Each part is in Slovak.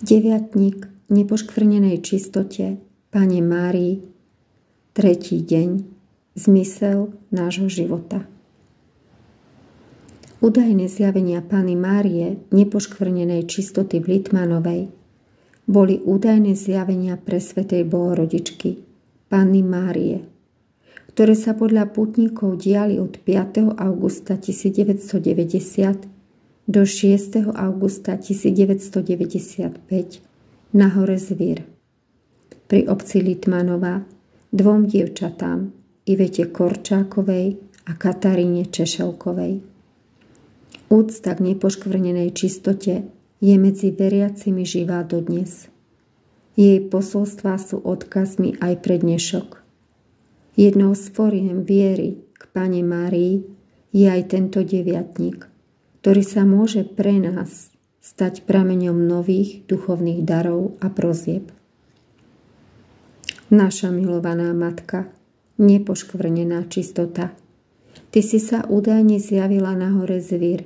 Deviatnik nepoškvrnenej čistote Panne Márii, 3. deň, zmysel nášho života. Údajné zjavenia Panny Márie nepoškvrnenej čistoty v Litmanovej boli údajné zjavenia presvätej Bohorodičky Panny Márie, ktoré sa podľa pútnikov diali od 5. augusta 1990 do 6. augusta 1995 na hore Zvír pri obci Litmanová 2 dievčatám, Ivete Korčákovej a Kataríne Češelkovej. Úcta k nepoškvrnenej čistote je medzi veriacimi živá dodnes. Jej posolstvá sú odkazmi aj pre dnešok. Jednou z foriem viery k Panne Márii je aj tento deviatnik, ktorý sa môže pre nás stať prameňom nových duchovných darov a prosieb. Naša milovaná matka, nepoškvrnená čistota, ty si sa údajne zjavila na hore Zvír,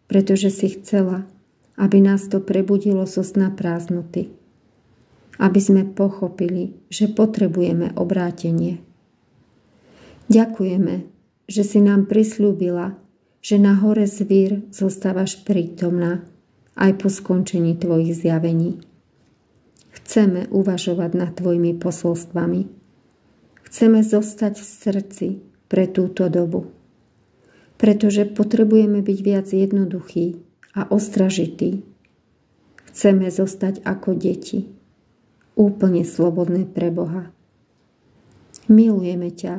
pretože si chcela, aby nás to prebudilo zo sna prázdnoty, aby sme pochopili, že potrebujeme obrátenie. Ďakujeme, že si nám prisľúbila, že na hore Zvír zostávaš prítomná aj po skončení tvojich zjavení. Chceme uvažovať nad tvojimi posolstvami. Chceme zostať v srdci pre túto dobu, pretože potrebujeme byť viac jednoduchí a ostražití. Chceme zostať ako deti, úplne slobodné pre Boha. Milujeme ťa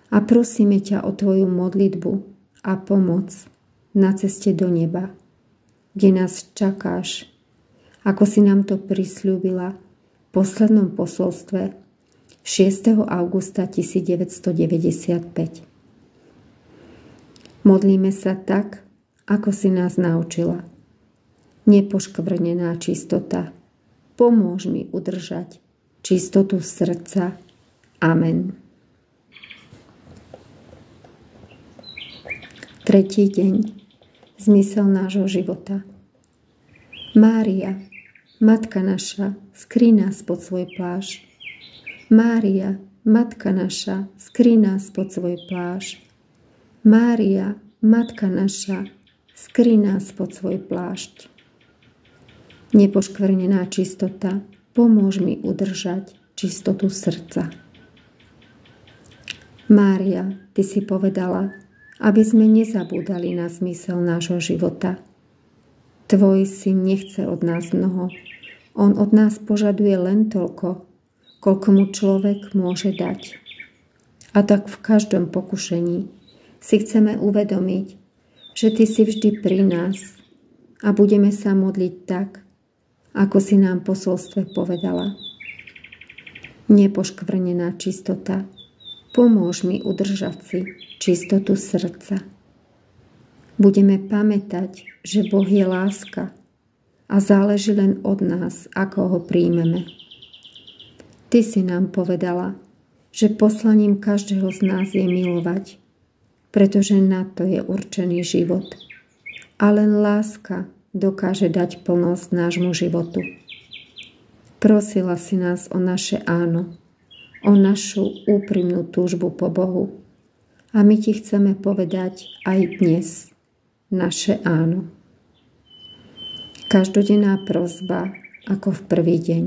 a prosíme ťa o tvoju modlitbu a pomoc na ceste do neba, kde nás čakáš, ako si nám to prisľúbila v poslednom posolstve 6. augusta 1995. Modlíme sa tak, ako si nás naučila. Nepoškvrnená čistota, pomôž mi udržať čistotu srdca. Amen. 3. deň, zmysel nášho života. Mária, Matka naša, skryj nás pod svoj plášť. Mária, Matka naša, skryj nás pod svoj plášť. Mária, Matka naša, skryj nás pod svoj plášť. Nepoškvrnená čistota, pomôž mi udržať čistotu srdca. Mária, ty si povedala, aby sme nezabúdali na zmysel nášho života. Tvoj syn nechce od nás mnoho. On od nás požaduje len toľko, koľko mu človek môže dať. A tak v každom pokušení si chceme uvedomiť, že ty si vždy pri nás a budeme sa modliť tak, ako si nám v posolstve povedala. Nepoškvrnená čistota, pomôž mi udržať si čistotu srdca. Budeme pamätať, že Boh je láska a záleží len od nás, ako ho príjmeme. Ty si nám povedala, že poslaním každého z nás je milovať, pretože na to je určený život. A len láska dokáže dať plnosť nášmu životu. Prosila si nás o naše áno, o našu úprimnú túžbu po Bohu. A my ti chceme povedať aj dnes naše áno. Každodenná prosba ako v prvý deň.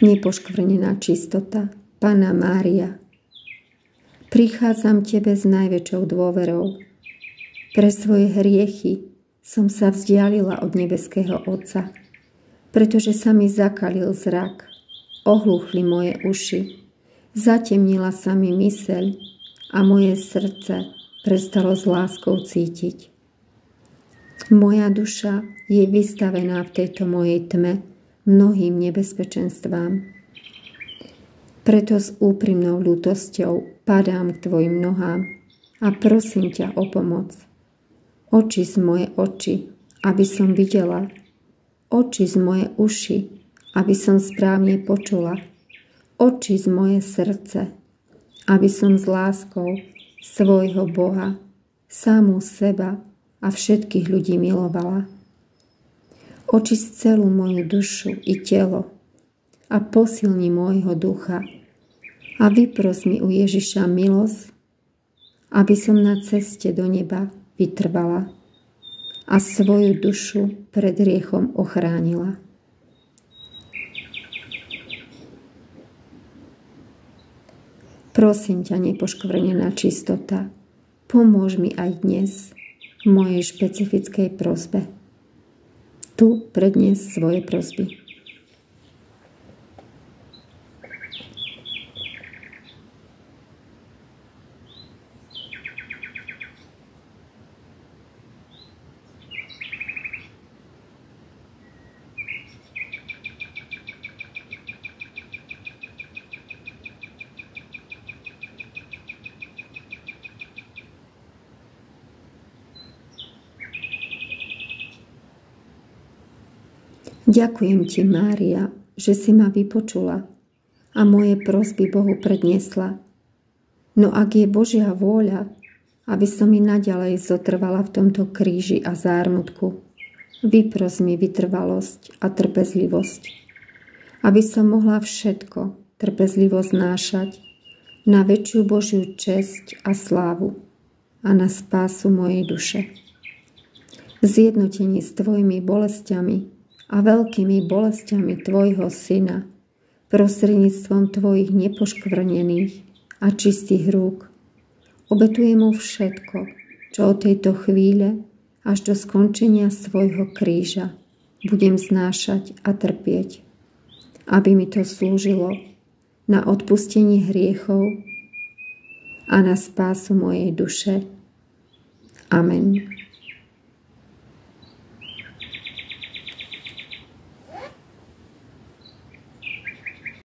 Nepoškvrnená čistota, Panna Mária, prichádzam tebe s najväčšou dôverou. Pre svoje hriechy som sa vzdialila od nebeského Otca, pretože sa mi zakalil zrak, ohluchli moje uši, zatemnila sa mi myseľ a moje srdce prestalo s láskou cítiť. Moja duša je vystavená v tejto mojej tme mnohým nebezpečenstvám. Preto s úprimnou ľútosťou padám k tvojim nohám a prosím ťa o pomoc. Očist moje oči, aby som videla. Očist moje uši, aby som správne počula. Očist moje srdce, aby som s láskou svojho Boha, samú seba a všetkých ľudí milovala. Očisť celú moju dušu i telo a posilni môjho ducha a vypros mi u Ježiša milosť, aby som na ceste do neba vytrvala a svoju dušu pred hriechom ochránila. Prosím ťa, nepoškvrnená čistota, pomôž mi aj dnes v mojej špecifickej prosbe. Tu predniesť svoje prosby. Ďakujem ti, Mária, že si ma vypočula a moje prosby Bohu predniesla. No ak je Božia vôľa, aby som i naďalej zotrvala v tomto kríži a zármutku, vypros mi vytrvalosť a trpezlivosť, aby som mohla všetko trpezlivo znášať na väčšiu Božiu česť a slávu a na spásu mojej duše. Zjednotení s tvojimi bolestiami a veľkými bolestiami tvojho syna prostredníctvom tvojich nepoškvrnených a čistých rúk obetujem mu všetko, čo od tejto chvíle až do skončenia svojho kríža budem znášať a trpieť, aby mi to slúžilo na odpustenie hriechov a na spásu mojej duše. Amen.